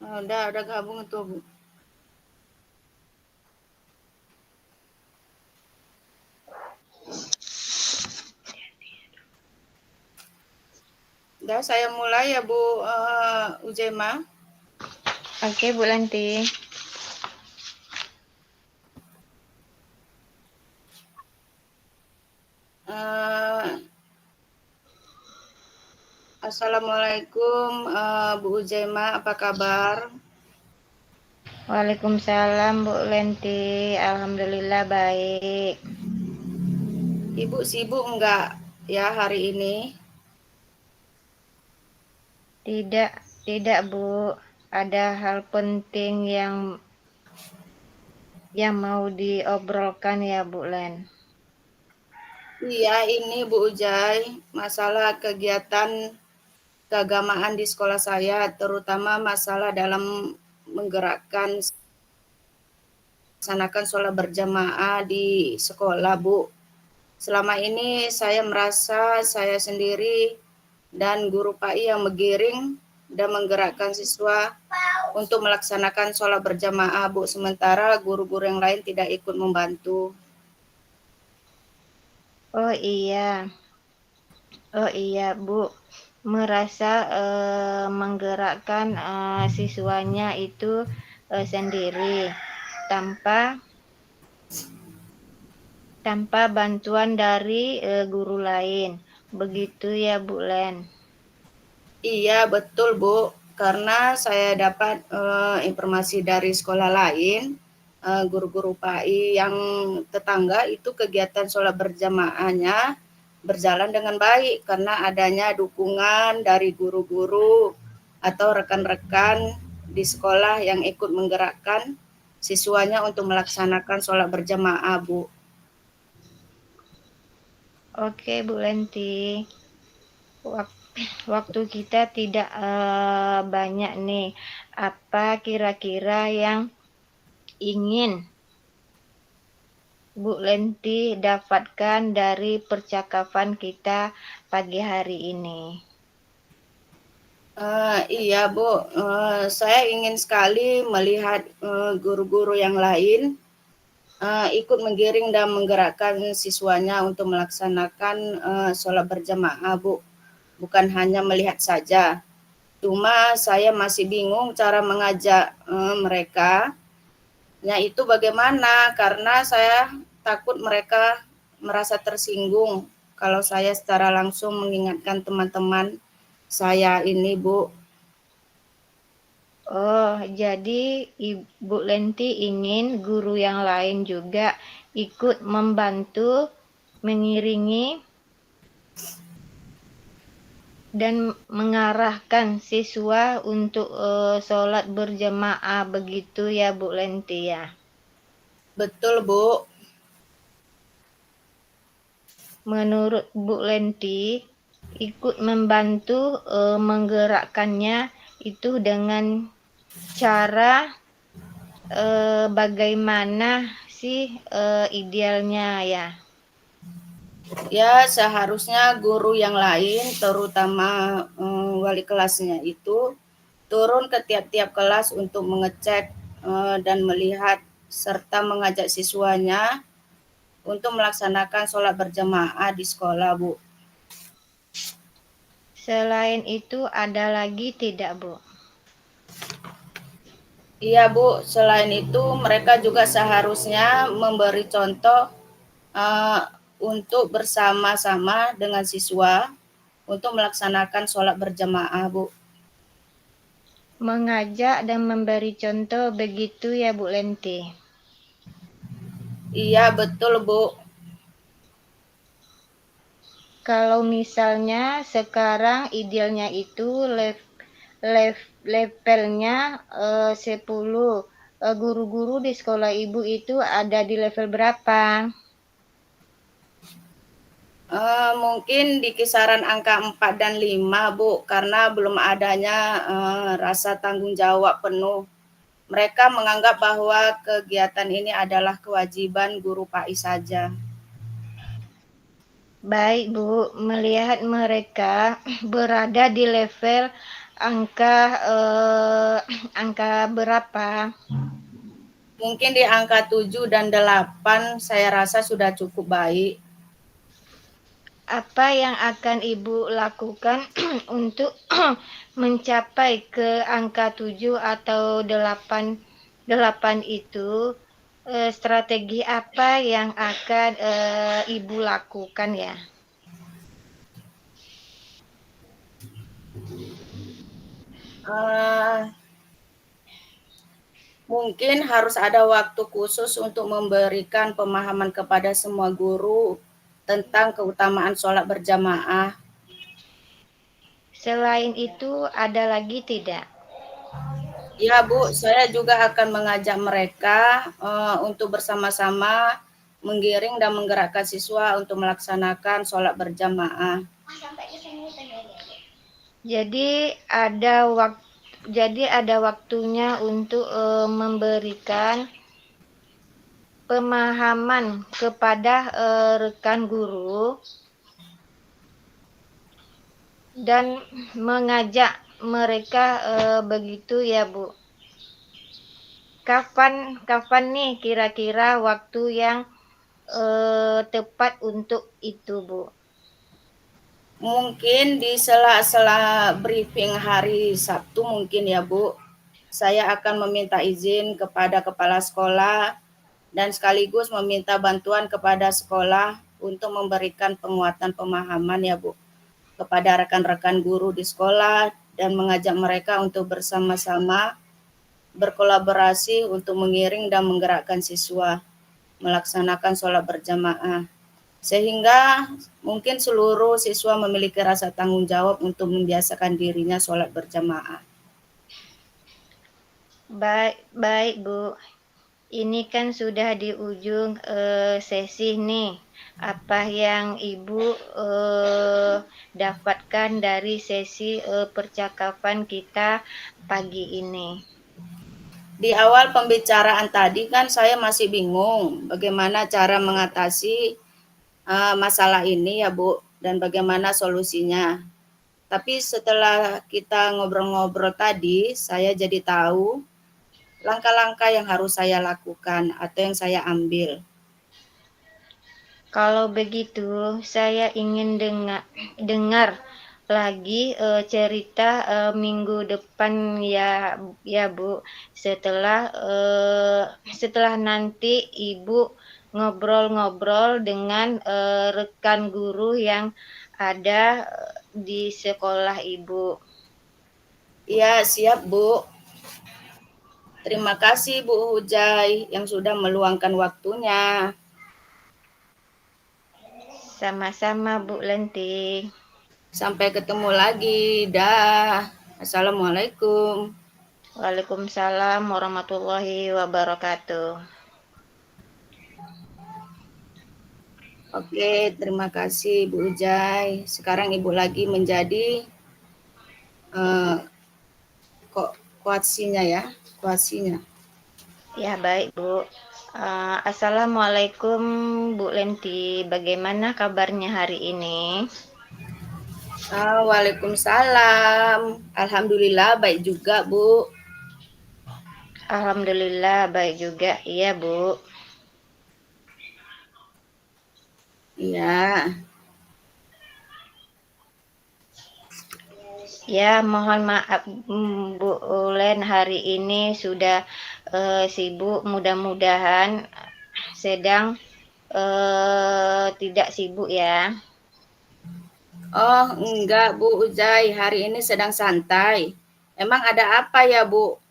Udah gabung tuh, Bu. Udah saya mulai ya, Bu Ujema. Oke, Bu Lanti. Assalamualaikum, Bu Ujema, apa kabar? Waalaikumsalam, Bu Lenti. Alhamdulillah baik. Ibu sibuk enggak ya hari ini? Tidak, Bu. Ada hal penting yang mau diobrolkan ya, Bu Len. Iya, ini Bu Ujai, masalah kegiatan keagamaan di sekolah saya, terutama masalah dalam menggerakkan melaksanakan sholat berjamaah di sekolah, Bu. Selama ini saya merasa saya sendiri dan guru PAI yang menggiring dan menggerakkan siswa untuk melaksanakan sholat berjamaah, Bu. Sementara guru-guru yang lain tidak ikut membantu. Oh iya, Bu. Merasa menggerakkan siswanya itu sendiri tanpa bantuan dari guru lain. Begitu ya, Bu Len. Iya, betul, Bu. Karena saya dapat informasi dari sekolah lain, guru-guru PAI yang tetangga itu kegiatan sholat berjamaahnya berjalan dengan baik karena adanya dukungan dari guru-guru atau rekan-rekan di sekolah yang ikut menggerakkan siswanya untuk melaksanakan sholat berjamaah, Bu. Oke, Bu Lenti. Waktu kita tidak banyak nih. Apa kira-kira yang ingin Bu Lenti dapatkan dari percakapan kita pagi hari ini? Iya, Bu. Saya ingin sekali melihat guru-guru yang lain ikut menggiring dan menggerakkan siswanya untuk melaksanakan sholat berjamaah, Bu. Bukan hanya melihat saja. Cuma saya masih bingung cara mengajak mereka. Itu bagaimana? Karena saya takut mereka merasa tersinggung kalau saya secara langsung mengingatkan teman-teman saya ini, Bu. Oh, jadi Ibu Lenti ingin guru yang lain juga ikut membantu mengiringi dan mengarahkan siswa untuk sholat berjamaah, begitu ya, Bu Lenti ya? Betul, Bu. Menurut Bu Lenti, ikut membantu menggerakkannya itu dengan cara bagaimana sih idealnya ya? Ya, seharusnya guru yang lain, terutama wali kelasnya itu, turun ke tiap-tiap kelas untuk mengecek dan melihat serta mengajak siswanya untuk melaksanakan sholat berjamaah di sekolah, Bu. Selain itu ada lagi tidak, Bu? Iya, Bu. Selain itu, mereka juga seharusnya memberi contoh uh, untuk bersama-sama dengan siswa untuk melaksanakan sholat berjamaah, Bu. Mengajak dan memberi contoh, begitu ya, Bu Lenti? Iya, betul, Bu. Kalau misalnya sekarang idealnya itu levelnya 10, guru-guru di sekolah Ibu itu ada di level berapa? Mungkin di kisaran angka 4 dan 5, Bu, karena belum adanya rasa tanggung jawab penuh. Mereka menganggap bahwa kegiatan ini adalah kewajiban guru PAI saja. Baik, Bu, melihat mereka berada di level angka berapa? Mungkin di angka 7 dan 8 saya rasa sudah cukup baik. Apa yang akan Ibu lakukan untuk mencapai ke angka 7 atau 8 itu? Strategi apa yang akan Ibu lakukan ya? Mungkin harus ada waktu khusus untuk memberikan pemahaman kepada semua guru tentang keutamaan sholat berjamaah. Selain itu ada lagi tidak? Ya Bu, saya juga akan mengajak mereka untuk bersama-sama menggiring dan menggerakkan siswa untuk melaksanakan sholat berjamaah. Jadi ada waktunya untuk memberikan pemahaman kepada rekan guru dan mengajak mereka begitu ya Bu. Kapan nih kira-kira waktu yang tepat untuk itu Bu? Mungkin di sela-sela briefing hari Sabtu mungkin ya Bu, saya akan meminta izin kepada kepala sekolah dan sekaligus meminta bantuan kepada sekolah untuk memberikan penguatan pemahaman ya Bu kepada rekan-rekan guru di sekolah dan mengajak mereka untuk bersama-sama berkolaborasi untuk mengiring dan menggerakkan siswa melaksanakan sholat berjamaah. Sehingga mungkin seluruh siswa memiliki rasa tanggung jawab untuk membiasakan dirinya sholat berjamaah. Baik Bu. Ini kan sudah di ujung sesi nih. Apa yang Ibu dapatkan dari sesi percakapan kita pagi ini? Di awal pembicaraan tadi kan saya masih bingung bagaimana cara mengatasi masalah ini ya Bu, dan bagaimana solusinya. Tapi setelah kita ngobrol-ngobrol tadi, saya jadi tahu langkah-langkah yang harus saya lakukan atau yang saya ambil. Kalau begitu, saya ingin dengar lagi cerita minggu depan ya Bu. Setelah nanti Ibu ngobrol-ngobrol dengan rekan guru yang ada di sekolah Ibu. Iya, siap Bu. Terima kasih Bu Hujai yang sudah meluangkan waktunya. Sama-sama Bu Lenti. Sampai ketemu lagi. Dah. Assalamualaikum. Waalaikumsalam warahmatullahi wabarakatuh. Oke, terima kasih Bu Ujai. Sekarang Ibu lagi menjadi koasinya ya, koasinya. Ya baik Bu. Assalamualaikum Bu Lenti. Bagaimana kabarnya hari ini? Waalaikumsalam. Alhamdulillah baik juga Bu. Alhamdulillah baik juga. Iya Bu. Iya. Ya mohon maaf Bu Len, hari ini sudah sibuk. Mudah-mudahan sedang tidak sibuk ya. Oh enggak Bu Ujai, hari ini sedang santai. Emang ada apa ya Bu?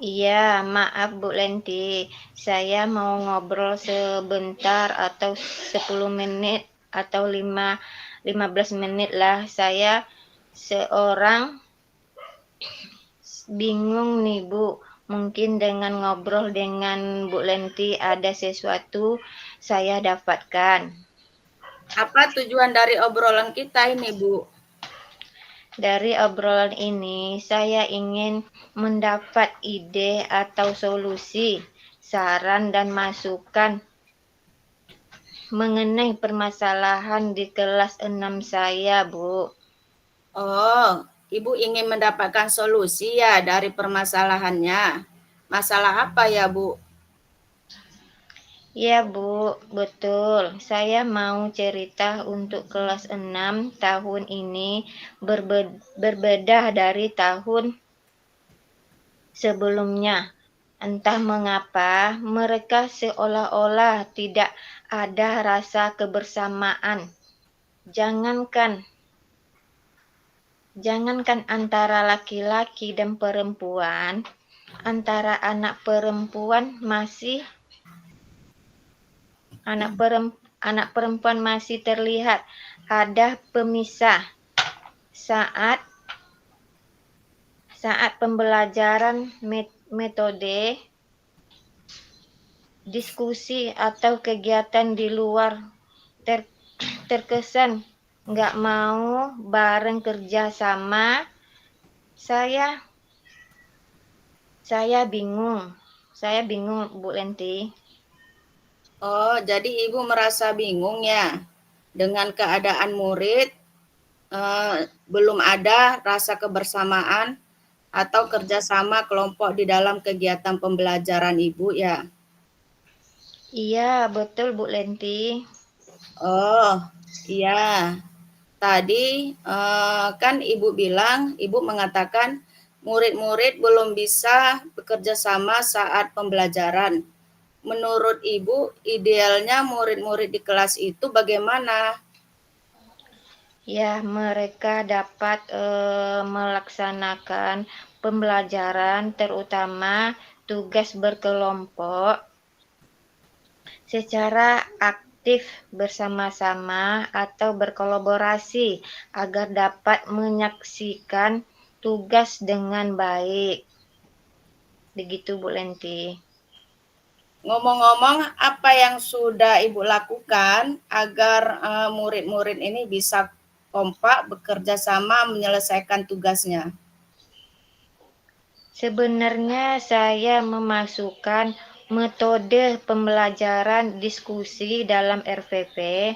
Iya, maaf Bu Lenti. Saya mau ngobrol sebentar atau 10 menit atau 15 menit lah. Saya seorang bingung nih Bu. Mungkin dengan ngobrol dengan Bu Lenti ada sesuatu saya dapatkan. Apa tujuan dari obrolan kita ini Bu? Dari obrolan ini, saya ingin mendapat ide atau solusi, saran dan masukan mengenai permasalahan di kelas 6 saya, Bu. Oh, Ibu ingin mendapatkan solusi ya dari permasalahannya. Masalah apa ya, Bu? Ya Bu, betul. Saya mau cerita untuk kelas 6 tahun ini berbeda dari tahun sebelumnya. Entah mengapa mereka seolah-olah tidak ada rasa kebersamaan. Jangankan Jangankan antara laki-laki dan perempuan, antara anak perempuan masih terlihat ada pemisah saat saat pembelajaran metode, diskusi atau kegiatan di luar terkesan nggak mau bareng kerja sama. Saya saya bingung. Saya bingung, Bu Lenti. Oh, jadi Ibu merasa bingung ya dengan keadaan murid, belum ada rasa kebersamaan atau kerjasama kelompok di dalam kegiatan pembelajaran Ibu ya? Iya, betul Bu Lenti. Oh, iya. Tadi kan Ibu bilang, Ibu mengatakan murid-murid belum bisa bekerja sama saat pembelajaran. Menurut Ibu, idealnya murid-murid di kelas itu bagaimana? Ya, mereka dapat melaksanakan pembelajaran, terutama tugas berkelompok, secara aktif bersama-sama atau berkolaborasi agar dapat menyaksikan tugas dengan baik. Begitu, Bu Lenti. Ngomong-ngomong, apa yang sudah Ibu lakukan agar murid-murid ini bisa kompak bekerja sama menyelesaikan tugasnya? Sebenarnya saya memasukkan metode pembelajaran diskusi dalam RVP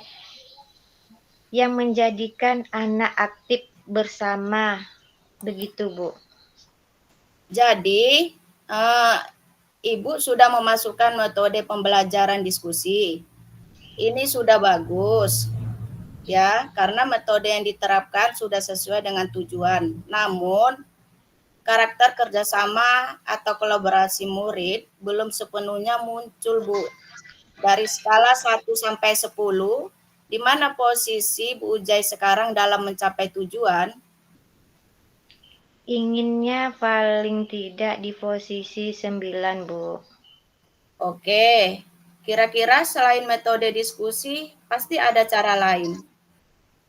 yang menjadikan anak aktif bersama. Begitu, Bu. Jadi, Ibu sudah memasukkan metode pembelajaran diskusi. Ini sudah bagus, ya, karena metode yang diterapkan sudah sesuai dengan tujuan. Namun, karakter kerjasama atau kolaborasi murid belum sepenuhnya muncul, Bu. Dari skala 1 sampai 10, di mana posisi Bu Ujai sekarang dalam mencapai tujuan? Inginnya paling tidak di posisi 9, Bu. Oke, kira-kira selain metode diskusi, pasti ada cara lain.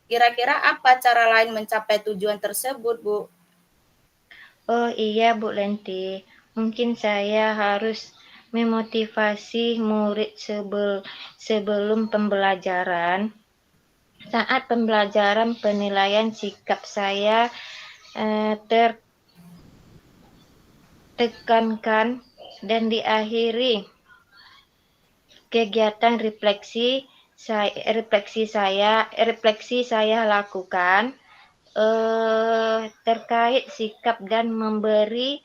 Kira-kira apa cara lain mencapai tujuan tersebut, Bu? Oh iya, Bu Lenti. Mungkin saya harus memotivasi murid sebelum pembelajaran. Saat pembelajaran, penilaian sikap saya tertekankan dan diakhiri kegiatan refleksi saya lakukan terkait sikap dan memberi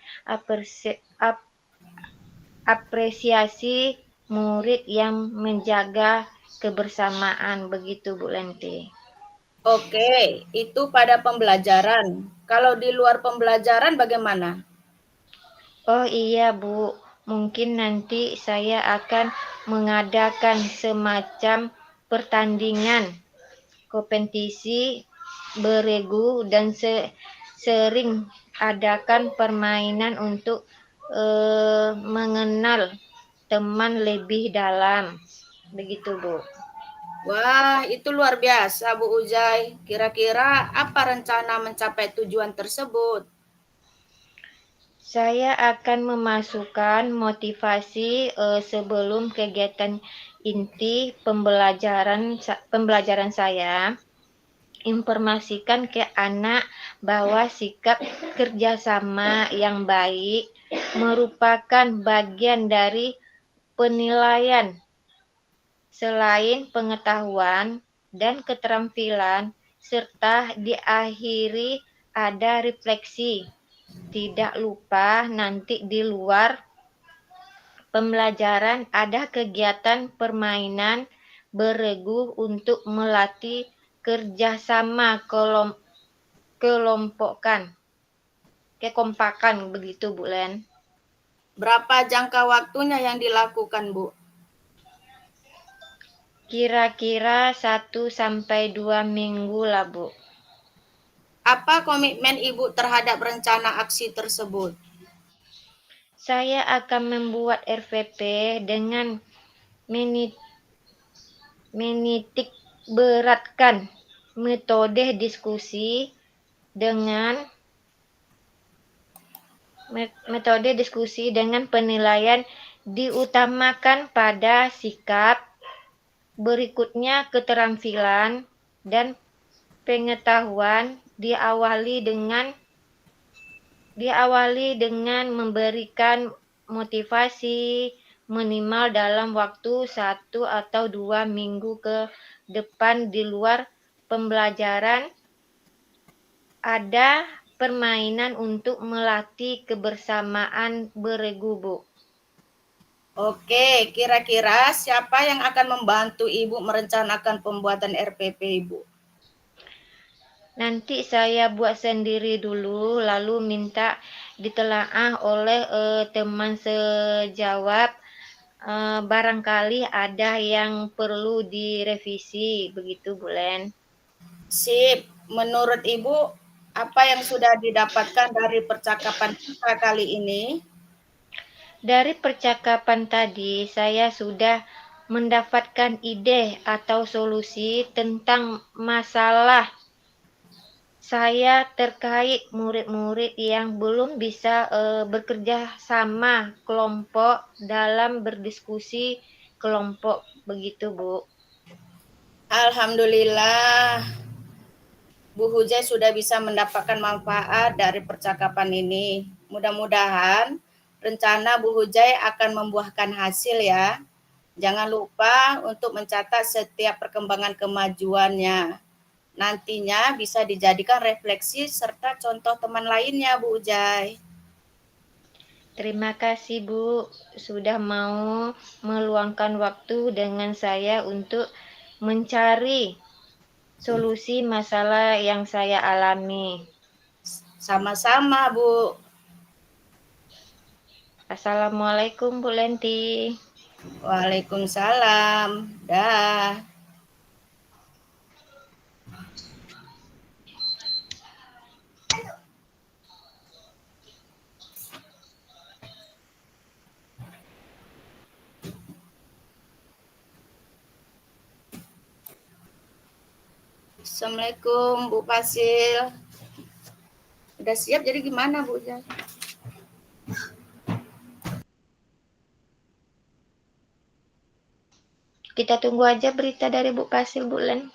apresiasi murid yang menjaga kebersamaan. Begitu, Bu Lenti. Oke, itu pada pembelajaran. Kalau di luar pembelajaran bagaimana? Oh iya, Bu. Mungkin nanti saya akan mengadakan semacam pertandingan, kompetisi beregu dan sering adakan permainan untuk mengenal teman lebih dalam. Begitu, Bu. Wah, itu luar biasa, Bu Ujai. Kira-kira apa rencana mencapai tujuan tersebut? Saya akan memasukkan motivasi sebelum kegiatan inti pembelajaran saya. Informasikan ke anak bahwa sikap kerjasama yang baik merupakan bagian dari penilaian. Selain pengetahuan dan keterampilan, serta diakhiri ada refleksi. Tidak lupa nanti di luar pembelajaran ada kegiatan permainan beregu untuk melatih kerjasama kelompokan, kekompakan begitu Bu Len. Berapa jangka waktunya yang dilakukan, Bu? Kira-kira 1 sampai 2 minggu lah Bu. Apa komitmen Ibu terhadap rencana aksi tersebut? Saya akan membuat RVP dengan menitik beratkan metode diskusi dengan penilaian diutamakan pada sikap, berikutnya keterampilan dan pengetahuan diawali dengan memberikan motivasi minimal dalam waktu 1 atau 2 minggu ke depan di luar pembelajaran. Ada permainan untuk melatih kebersamaan beregu, Bu. Oke, kira-kira siapa yang akan membantu Ibu merencanakan pembuatan RPP Ibu? Nanti saya buat sendiri dulu, lalu minta ditelaah oleh teman sejawat. Barangkali ada yang perlu direvisi, begitu Bu Len. Sip, menurut Ibu apa yang sudah didapatkan dari percakapan kita kali ini? Dari percakapan tadi, saya sudah mendapatkan ide atau solusi tentang masalah saya terkait murid-murid yang belum bisa bekerja sama kelompok dalam berdiskusi kelompok, begitu Bu. Alhamdulillah, Bu Hujai sudah bisa mendapatkan manfaat dari percakapan ini. Mudah-mudahan rencana Bu Hujai akan membuahkan hasil ya. Jangan lupa untuk mencatat setiap perkembangan kemajuannya. Nantinya bisa dijadikan refleksi serta contoh teman lainnya, Bu Hujai. Terima kasih Bu, sudah mau meluangkan waktu dengan saya untuk mencari solusi masalah yang saya alami. Sama-sama, Bu. Assalamualaikum Bu Lenti. Waalaikumsalam. Dah. Assalamualaikum Bu Fasil. Udah siap jadi gimana Bu? Kita tunggu aja berita dari Bu Fasil Bu Len.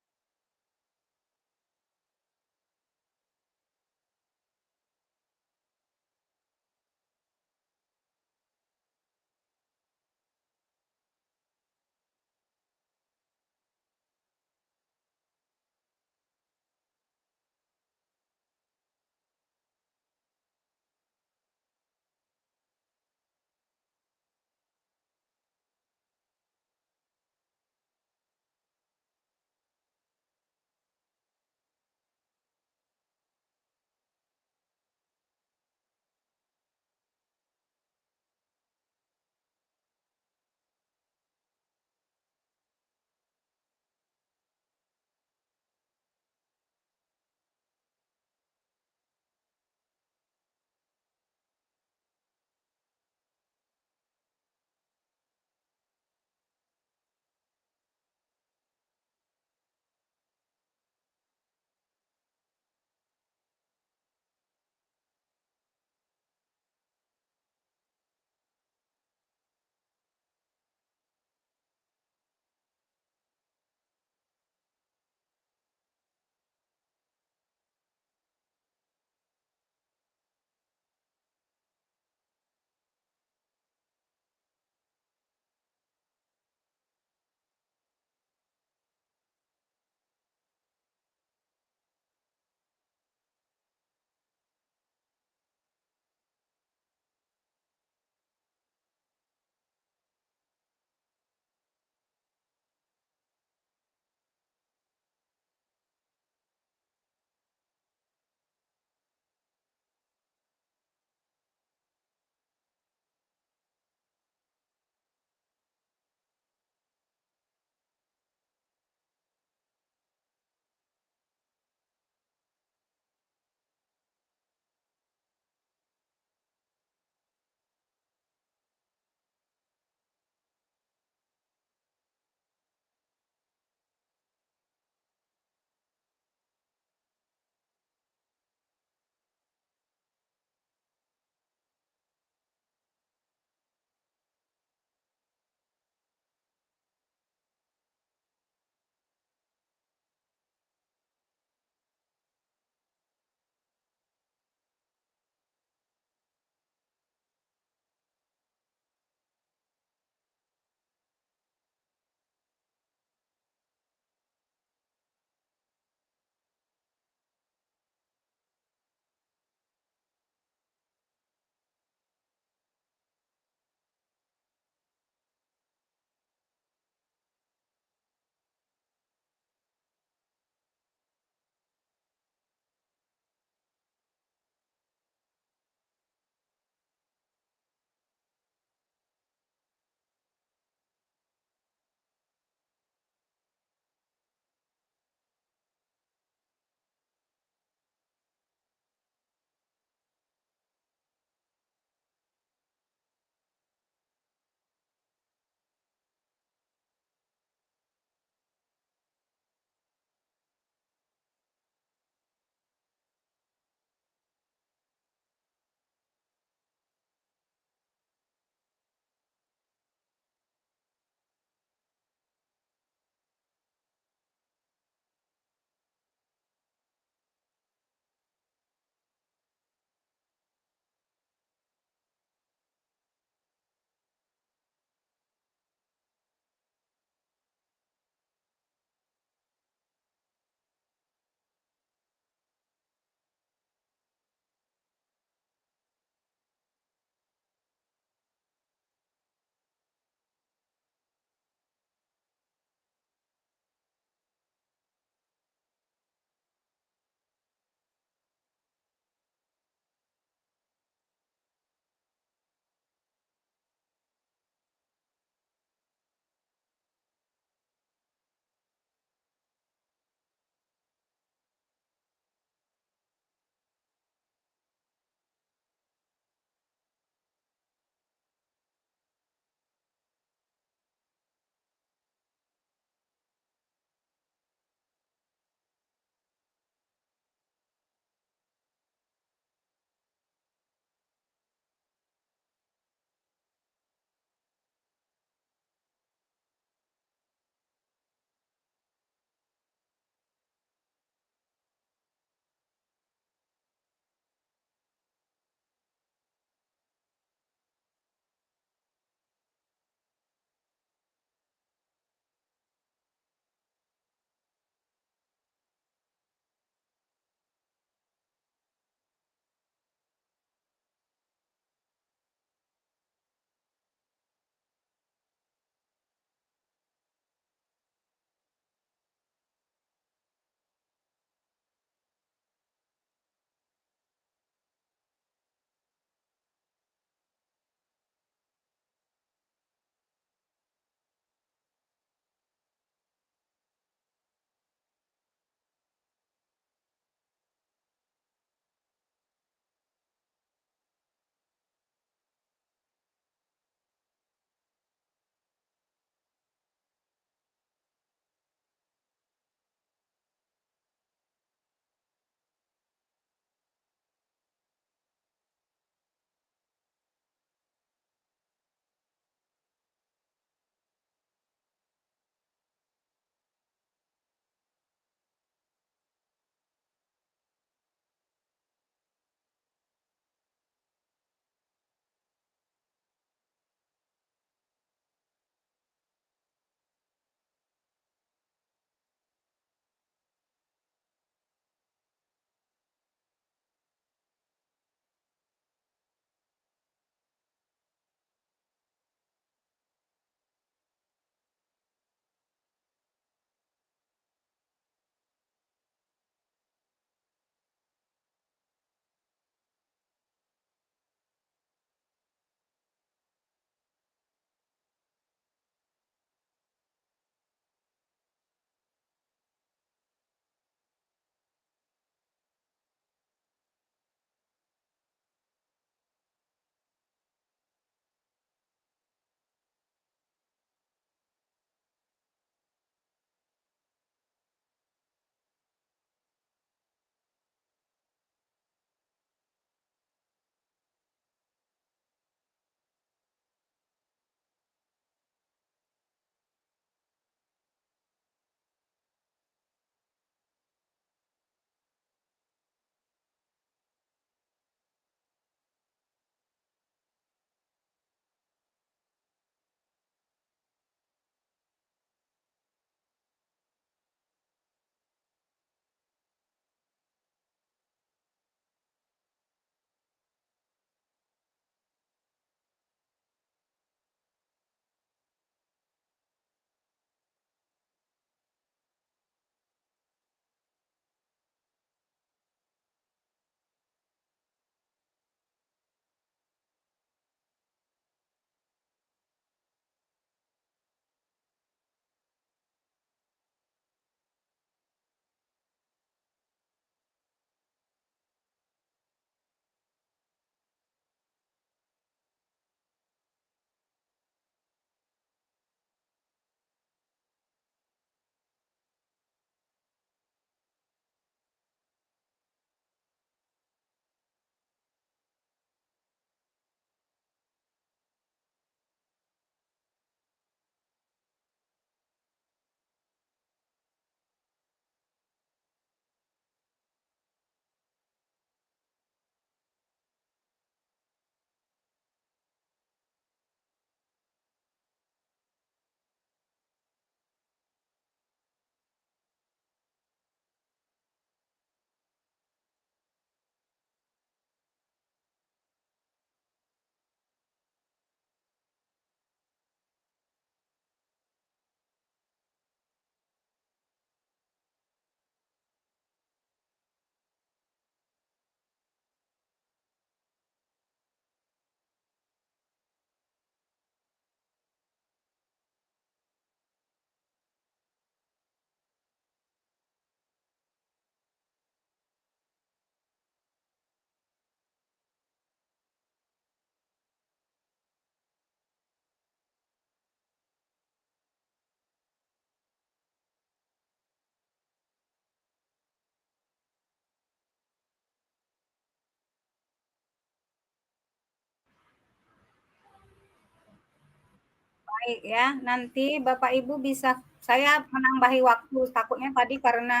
Baik ya, nanti Bapak Ibu bisa saya menambahi waktu, takutnya tadi karena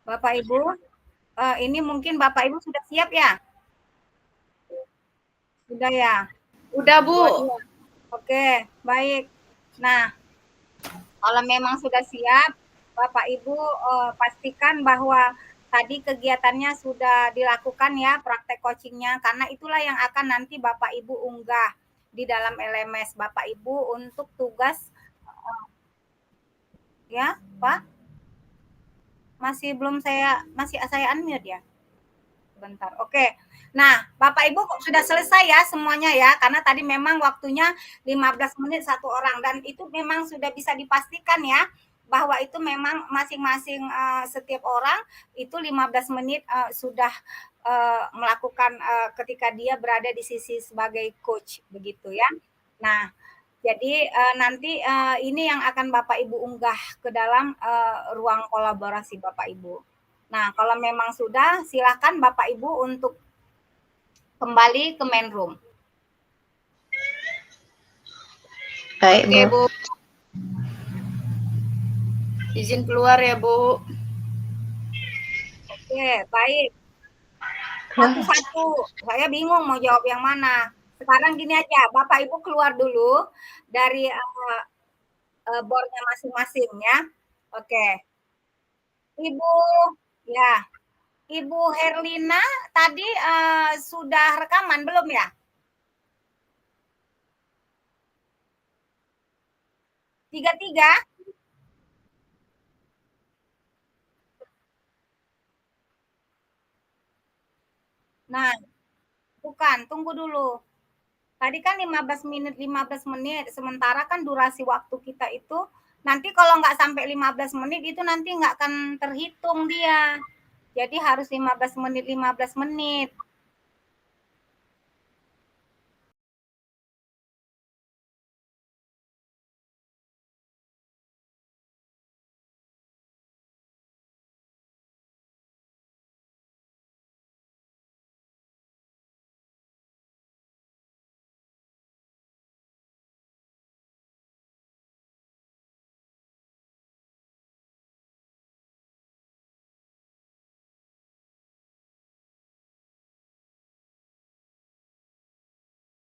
Bapak Ibu, ini mungkin Bapak Ibu sudah siap ya? Sudah ya? Udah, Bu. Oke, baik. Nah, kalau memang sudah siap, Bapak Ibu pastikan bahwa tadi kegiatannya sudah dilakukan ya, praktek coachingnya, karena itulah yang akan nanti Bapak Ibu unggah di dalam LMS Bapak Ibu untuk tugas ya, Pak. Masih saya unmute ya. Bentar. Oke. Nah, Bapak Ibu sudah selesai ya semuanya ya, karena tadi memang waktunya 15 menit satu orang dan itu memang sudah bisa dipastikan ya bahwa itu memang masing-masing setiap orang itu 15 menit sudah melakukan ketika dia berada di sisi sebagai coach begitu ya. Nah, jadi nanti ini yang akan Bapak Ibu unggah ke dalam ruang kolaborasi Bapak Ibu. Nah, kalau memang sudah, silakan Bapak Ibu untuk kembali ke main room. Baik, Oke, Bu. Bu. Izin keluar ya, Bu. Oke, baik. Satu-satu. Saya bingung mau jawab yang mana. Sekarang gini aja, Bapak Ibu keluar dulu dari boardnya masing-masing ya. Oke. Ibu, ya. Ibu Herlina tadi sudah rekaman belum ya? Tiga-tiga? Nah, bukan, tunggu dulu. Tadi kan 15 menit, sementara kan durasi waktu kita itu nanti kalau nggak sampai 15 menit itu nanti nggak akan terhitung dia. Jadi harus 15 menit.